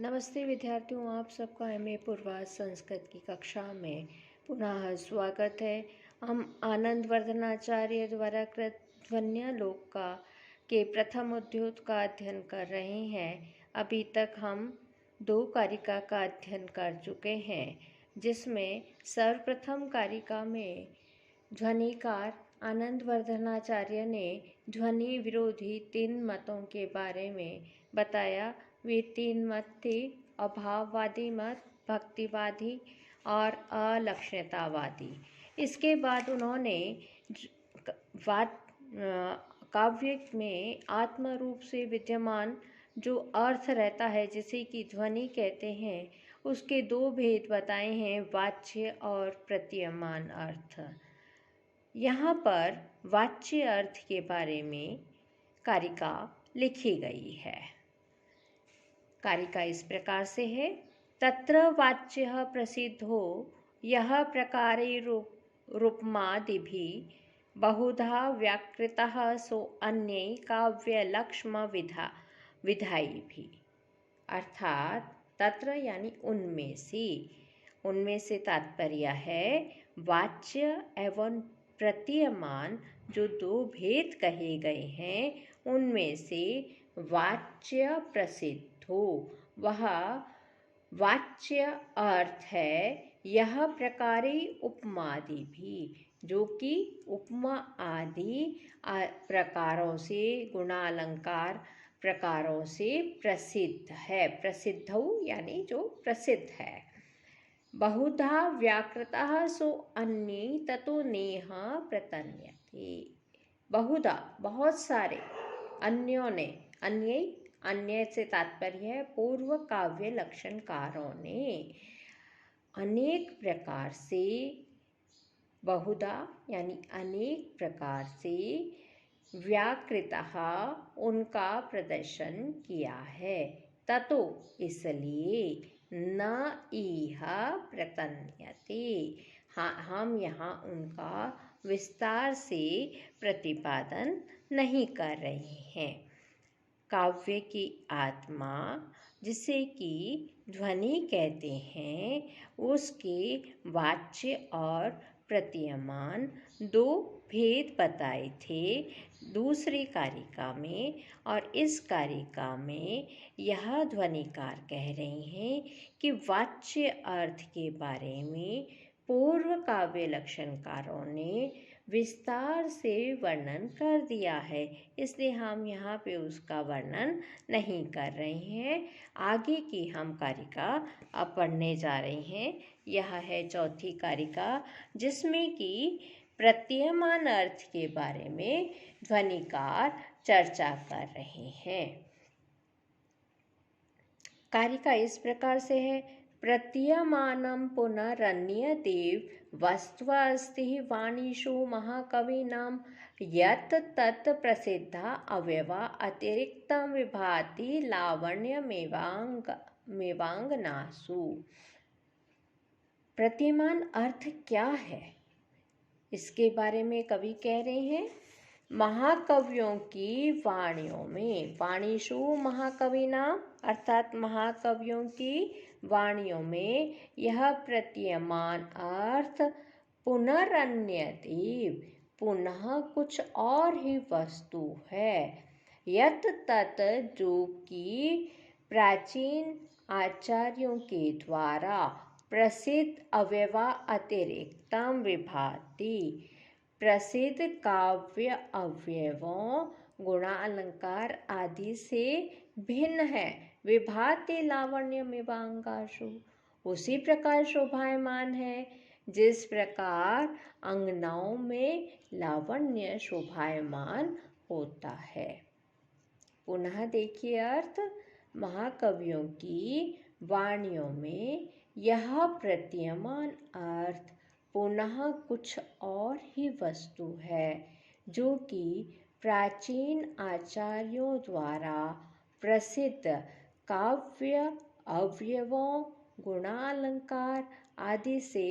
नमस्ते विद्यार्थियों, आप सबका एमए पूर्वाध संस्कृत की कक्षा में पुनः स्वागत है। हम आनंद वर्धनाचार्य द्वारा कृत ध्वन्यालोक के प्रथम उद्योग का अध्ययन कर रहे हैं। अभी तक हम 2 कारिका का अध्ययन कर चुके हैं, जिसमें सर्वप्रथम कारिका में ध्वनिकार आनंद वर्धनाचार्य ने ध्वनि विरोधी 3 मतों के बारे में बताया। वे 3 मत थे: अभाववादी मत, भक्तिवादी और अलक्षणतावादी। इसके बाद उन्होंने काव्य में आत्म रूप से विद्यमान जो अर्थ रहता है, जिसे कि ध्वनि कहते हैं, उसके 2 भेद बताए हैं, वाच्य और प्रतीयमान अर्थ। यहाँ पर वाच्य अर्थ के बारे में कारिका लिखी गई है। कारिका इस प्रकार से है: तत्र वाच्यः प्रसिद्धो यः प्रकारे रूपमादिभिः बहुधा व्याकृतः सो अन्यै काव्यलक्ष्म विधायिभिः। अर्थात तत्र यानी उनमें से तात्पर्य है वाच्य एवं प्रतीयमान जो 2 भेद कहे गए हैं, उनमें से वाच्य प्रसिद्ध हो। वह वाच्य अर्थ है यह प्रकारे उपमादि भी, जो कि उपमा आदि प्रकारों से, गुणालंकार प्रकारों से प्रसिद्ध है। प्रसिद्धौ यानी जो प्रसिद्ध है। बहुधा व्याकृतः सो अन्ये ततो नेह प्रतन्यते। बहुधा बहुत सारे, अन्यों ने, अन्य से तात्पर्य है पूर्व काव्य लक्षणकारों ने अनेक प्रकार से, बहुधा यानी अनेक प्रकार से, व्याकृतः उनका प्रदर्शन किया है, ततो इसलिए, न इह प्रतन्यते हम यहाँ उनका विस्तार से प्रतिपादन नहीं कर रहे हैं। काव्य की आत्मा, जिसे कि ध्वनि कहते हैं, उसके वाच्य और प्रतीयमान 2 भेद बताए थे दूसरी कारिका में, और इस कारिका में यह ध्वनिकार कह रहे हैं कि वाच्य अर्थ के बारे में पूर्व काव्य लक्षणकारों ने विस्तार से वर्णन कर दिया है, इसलिए हम यहाँ पे उसका वर्णन नहीं कर रहे हैं। आगे की हम कारिका अब पढ़ने जा रहे हैं। यह है चौथी कारिका, जिसमें कि प्रतीयमान अर्थ के बारे में ध्वनिकार चर्चा कर रहे हैं। कारिका इस प्रकार से है: प्रतीयमानं पुनरन्यदेव वस्त्वस्ति वाणीषु महाकवीनां यत् तत् प्रसिद्धा अवयवा अतिरिक्तं विभाति लावण्यमेवांगनासु। प्रतीयमान अर्थ क्या है, इसके बारे में कवि कह रहे हैं। महाकवियों की वाणियों में, वाणीषु महाकवीनां अर्थात महाकवियों की वाणियों में यह प्रतीयमान अर्थ पुनरन्यदेव, पुनः कुछ और ही वस्तु है, यत् तत् जो कि प्राचीन आचार्यों के द्वारा प्रसिद्ध अवयवा अतिरिक्तम विभाति, प्रसिद्ध काव्य अवयवों, गुणालंकार आदि से भिन्न है। विभाति लावण्यमेवांगासु, उसी प्रकार शोभायमान है जिस प्रकार अंगनाओं में लावण्य शोभायमान होता है। पुनः देखिए अर्थ: महाकवियों की वाणियों में यह प्रतीयमान अर्थ पुनः कुछ और ही वस्तु है, जो कि प्राचीन आचार्यों द्वारा प्रसिद्ध काव्य अवयवों, गुणालंकार आदि से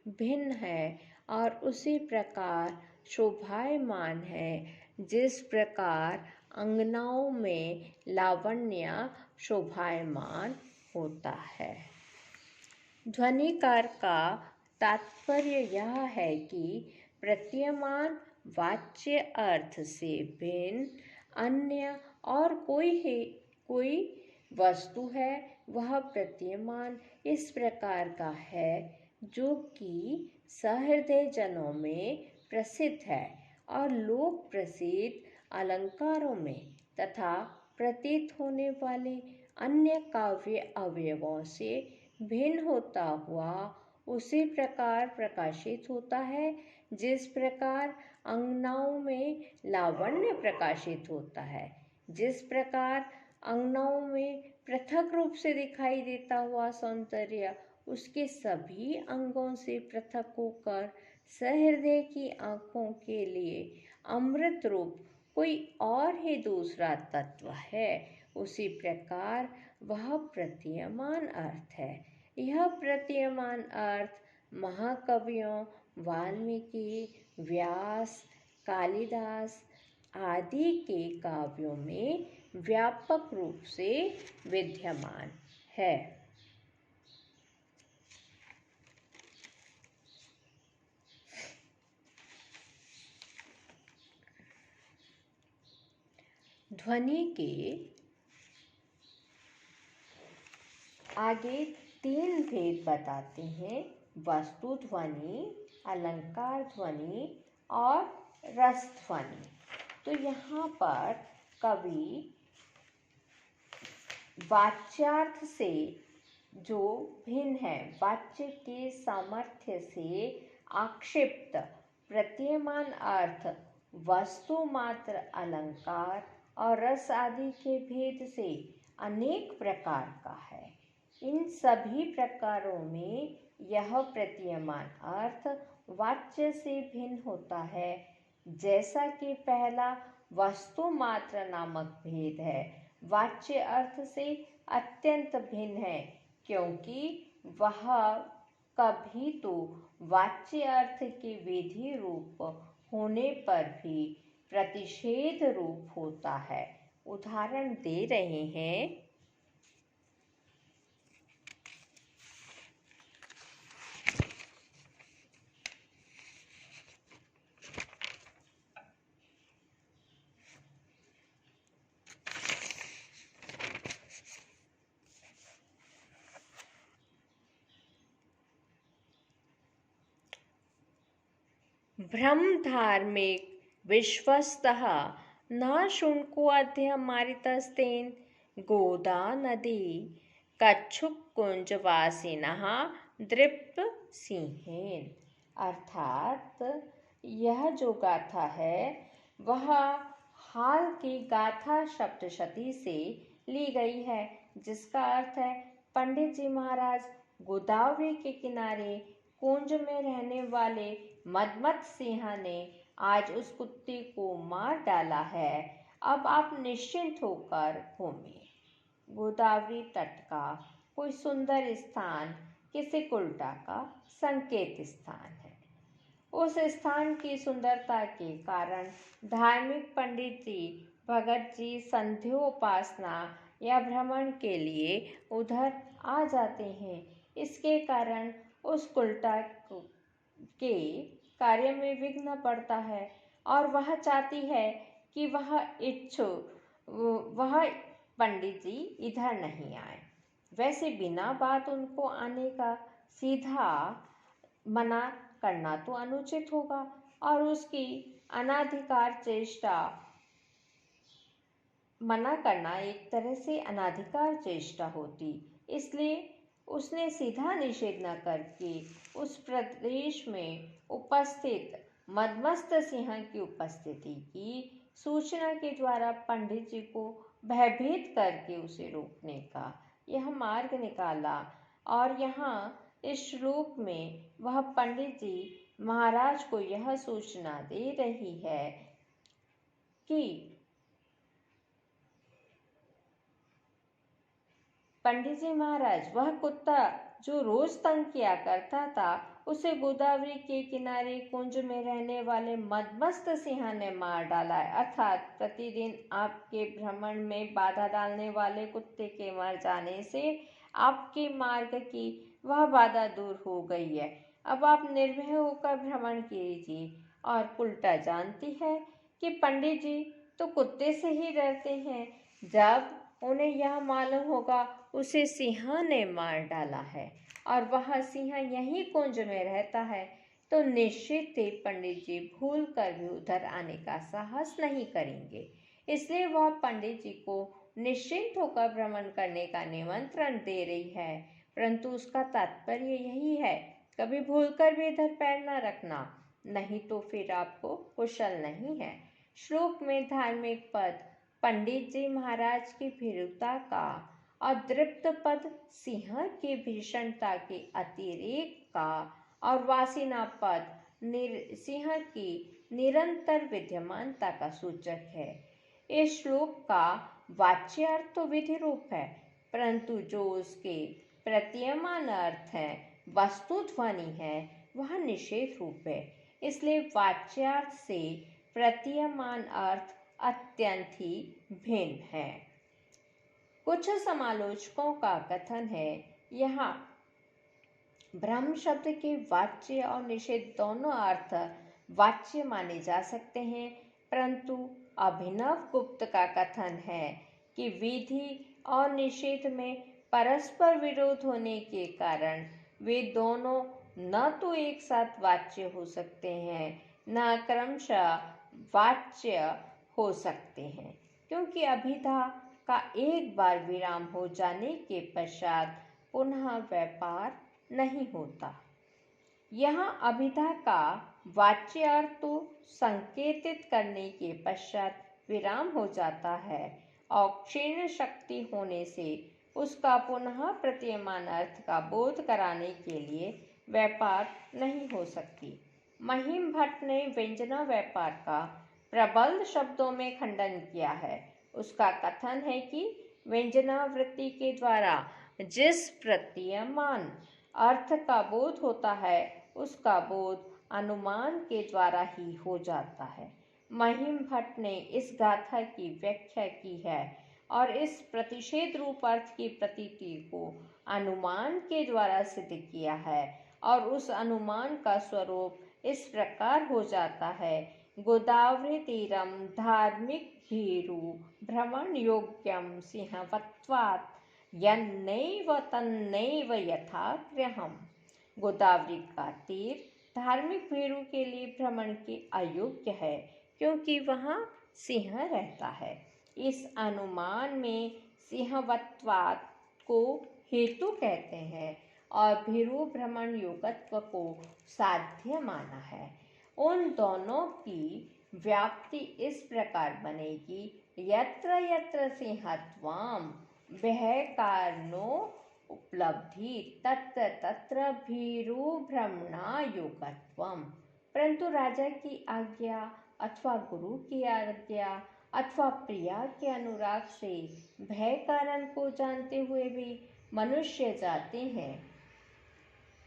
भिन्न है और उसी प्रकार शोभायमान है जिस प्रकार अंगनाओं में लावण्य शोभायमान होता है। ध्वनिकार का तात्पर्य यह है कि प्रतीयमान वाच्य अर्थ से भिन्न अन्य और कोई वस्तु है, वह प्रतीयमान इस प्रकार का है जो कि सहृदय जनों में प्रसिद्ध है और लोक प्रसिद्ध अलंकारों में तथा प्रतीत होने वाले अन्य काव्य अवयवों से भिन्न होता हुआ उसी प्रकार प्रकाशित होता है जिस प्रकार अंगनाओं में लावण्य प्रकाशित होता है। जिस प्रकार अंगनाओं में पृथक रूप से दिखाई देता हुआ सौंदर्य उसके सभी अंगों से पृथक होकर सहृदय की आँखों के लिए अमृत रूप कोई और ही दूसरा तत्व है, उसी प्रकार वह प्रतीयमान अर्थ है। यह प्रतीयमान अर्थ महाकवियों वाल्मीकि, व्यास, कालिदास आदि के काव्यों में व्यापक रूप से विद्यमान है। ध्वनि के आगे 3 भेद बताते हैं: वस्तु ध्वनि, अलंकार ध्वनि और रस ध्वनि। तो यहाँ पर कवि वाच्यार्थ से जो भिन्न है, वाच्य के सामर्थ्य से आक्षिप्त प्रतीयमान अर्थ वस्तु मात्र अलंकार और रस आदि के भेद से अनेक प्रकार का है। इन सभी प्रकारों में यह प्रतीयमान अर्थ वाच्य से भिन्न होता है। जैसा कि पहला वस्तु मात्र नामक भेद है, वाच्य अर्थ से अत्यंत भिन्न है, क्योंकि वह कभी तो वाच्य अर्थ के विधि रूप होने पर भी प्रतिषेध रूप होता है। उदाहरण दे रहे हैं: ब्रह्म धार्मिक विश्वस्तः न शुनको अध्यमारितस्तेन गोदा नदी कच्छुक कुंज वासिनः दृप्त सिंहेन। अर्थात यह जो गाथा है वह हाल की गाथा सप्तशती से ली गई है, जिसका अर्थ है पंडित जी महाराज गोदावरी के किनारे कुंज में रहने वाले मदमत्त सिंह ने आज उस कुत्ते को मार डाला है। अब आप निश्चिंत होकर घूमिए। गोदावरी तट का कोई सुंदर स्थान किसी उल्टा का संकेत स्थान है। उस स्थान की सुंदरता के कारण धार्मिक पंडित जी, भगत जी संध्योपासना या भ्रमण के लिए उधर आ जाते हैं। इसके कारण उस उल्टा के कार्य में विघ्न पड़ता है और वह चाहती है कि वह पंडित जी इधर नहीं आए। वैसे बिना बात उनको आने का सीधा मना करना तो अनुचित होगा और उसकी अनाधिकार चेष्टा मना करना एक तरह से अनाधिकार चेष्टा होती। इसलिए उसने सीधा निषेध न करके उस प्रदेश में उपस्थित मदमस्त सिंह की उपस्थिति की सूचना के द्वारा पंडित जी को भयभीत करके उसे रोकने का यह मार्ग निकाला। और यहाँ इस श्लोक में वह पंडित जी महाराज को यह सूचना दे रही है कि पंडित जी महाराज, वह कुत्ता जो रोज तंग किया करता था उसे गोदावरी के किनारे कुंज में रहने वाले मदमस्त सिंह ने मार डाला है। अर्थात प्रतिदिन आपके भ्रमण में बाधा डालने वाले कुत्ते के मर जाने से आपके मार्ग की वह बाधा दूर हो गई है। अब आप निर्भय होकर भ्रमण कीजिए। और उल्टा जानती है कि पंडित जी तो कुत्ते से ही डरते हैं। जब उन्हें यह मालूम होगा उसे सिंह ने मार डाला है और वह सिंह यहीं कुंज में रहता है, तो निश्चित ही पंडित जी भूल कर भी उधर आने का साहस नहीं करेंगे। इसलिए वह पंडित जी को निश्चिंत होकर भ्रमण करने का निमंत्रण दे रही है, परंतु उसका तात्पर्य यही है, कभी भूलकर भी इधर पैर न रखना, नहीं तो फिर आपको कुशल नहीं है। श्लोक में धार्मिक पद पंडित जी महाराज की भीरुता का और दृप्त पद सिंह की भीषणता के अतिरेक का और वासिना पद सिंह की निरंतर विद्यमानता का सूचक है। इस श्लोक का वाच्य अर्थ तो विधि रूप है, परंतु जो उसके प्रतीयमान अर्थ है, वस्तु ध्वनि है, वह निषेध रूप है। इसलिए वाच्यार्थ से प्रतीयमान अर्थ अत्यंत ही भिन्न है। कुछ समालोचकों का कथन है, यहाँ ब्रह्म शब्द के वाच्य और निषेध दोनों अर्थ वाच्य माने जा सकते हैं, परंतु अभिनव गुप्त का कथन है कि विधि और निषेध में परस्पर विरोध होने के कारण वे दोनों न तो एक साथ वाच्य हो सकते हैं, न क्रमशः वाच्य हो सकते हैं, क्योंकि अभिधा का एक बार विराम हो जाने के पश्चात पुनः व्यापार नहीं होता। यहाँ अभिधा का वाच्य अर्थ तो संकेतित करने के पश्चात विराम हो जाता है और क्षीण शक्ति होने से उसका पुनः प्रतीयमान अर्थ का बोध कराने के लिए व्यापार नहीं हो सकती। महिम भट्ट ने व्यंजना व्यापार का प्रबल शब्दों में खंडन किया है। उसका कथन है कि व्यंजना वृत्ति के द्वारा जिस प्रतीयमान अर्थ का बोध होता है, उसका बोध अनुमान के द्वारा ही हो जाता है। महिम भट्ट ने इस गाथा की व्याख्या की है और इस प्रतिषेध रूप अर्थ की प्रतीति को अनुमान के द्वारा सिद्ध किया है, और उस अनुमान का स्वरूप इस प्रकार हो जाता है, गोदावरी तीरम धार्मिक भीरु भ्रमण योग्यम सिंहवत्वात् यन्नैव तन्नैव यथा गृहम्। गोदावरी का तीर धार्मिक भीरु के लिए भ्रमण के अयोग्य है, क्योंकि वहाँ सिंह रहता है। इस अनुमान में सिंहवत्वात् को हेतु कहते हैं और भीरु भ्रमण योगत्व को साध्य माना है। उन दोनों की व्याप्ति इस प्रकार बनेगी, यत्र यत्र सिंहत्वम् वह कारणो उपलब्धि तत्र तत्र भीरु भ्रमणा योगत्वम्। परंतु राजा की आज्ञा अथवा गुरु की आज्ञा अथवा प्रिया के अनुराग से भय कारण को जानते हुए भी मनुष्य जाते हैं,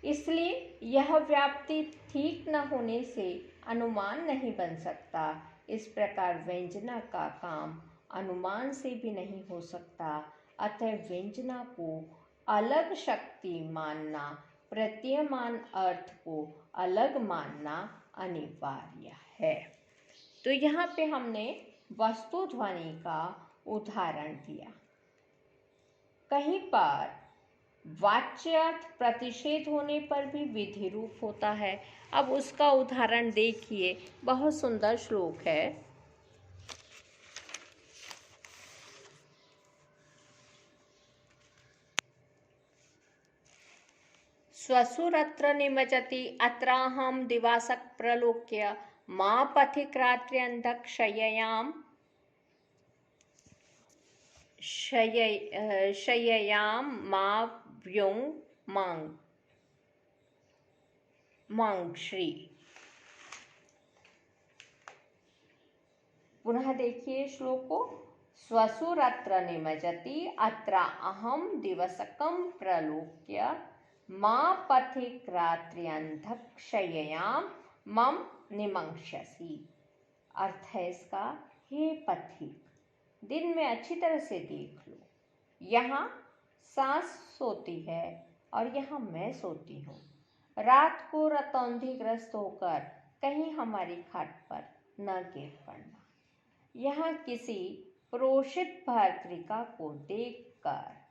इसलिए यह व्याप्ति ठीक न होने से अनुमान नहीं बन सकता। इस प्रकार व्यंजना का काम अनुमान से भी नहीं हो सकता। अतः व्यंजना को अलग शक्ति मानना, प्रतीयमान अर्थ को अलग मानना अनिवार्य है। तो यहाँ पे हमने वस्तु ध्वनि का उदाहरण दिया। कहीं पर वाच्यार्थ प्रतिषेध होने पर भी विधि रूप होता है। अब उसका उदाहरण देखिए, बहुत सुंदर श्लोक है। स्वसुरत्र निमजति अत्राहं दिवासक प्रलोक्य मां पथिक्रात्र्यन्धक्षययां शययां मां व्यों मांग श्री। पुनः देखिए श्लोक को। स्वसुरत्र निमजति अत्र अहम दिवसकं प्रलोक्य मां पथिक्रात्र्यन्धक्षययां मम निमंक्षसि। अर्थ है इसका, हे पथिक दिन में अच्छी तरह से देख लो, यहाँ सांस सोती है और यहाँ मैं सोती हूँ। रात को रतौंधी-ग्रस्त होकर कहीं हमारी खाट पर न गिर पड़ना। यहाँ किसी प्रोषित भर्तृका को देखकर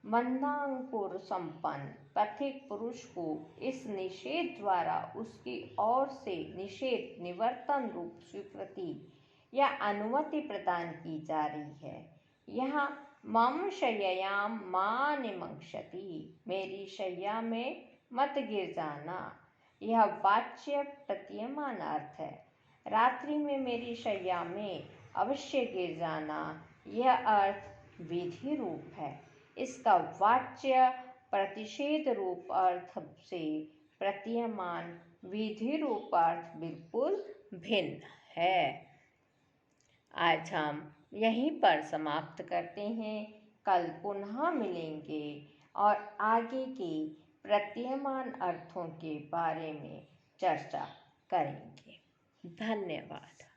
मंदांकुर संपन्न पथिक पुरुष को इस निषेध द्वारा उसकी ओर से निषेध निवर्तन रूप स्वीकृति या अनुमति प्रदान की जा रही है। यहाँ मम शय्यायां मा निमंक्षति, मेरी शैया में मत गिर जाना, यह वाच्य प्रतीयमान अर्थ है। रात्रि में मेरी शैया में अवश्य गिर जाना, यह अर्थ विधि रूप है। इसका वाच्य प्रतिषेध रूप अर्थ से प्रतीयमान विधि रूप अर्थ बिल्कुल भिन्न है। आज हम यहीं पर समाप्त करते हैं। कल पुनः मिलेंगे और आगे के प्रतीयमान अर्थों के बारे में चर्चा करेंगे। धन्यवाद।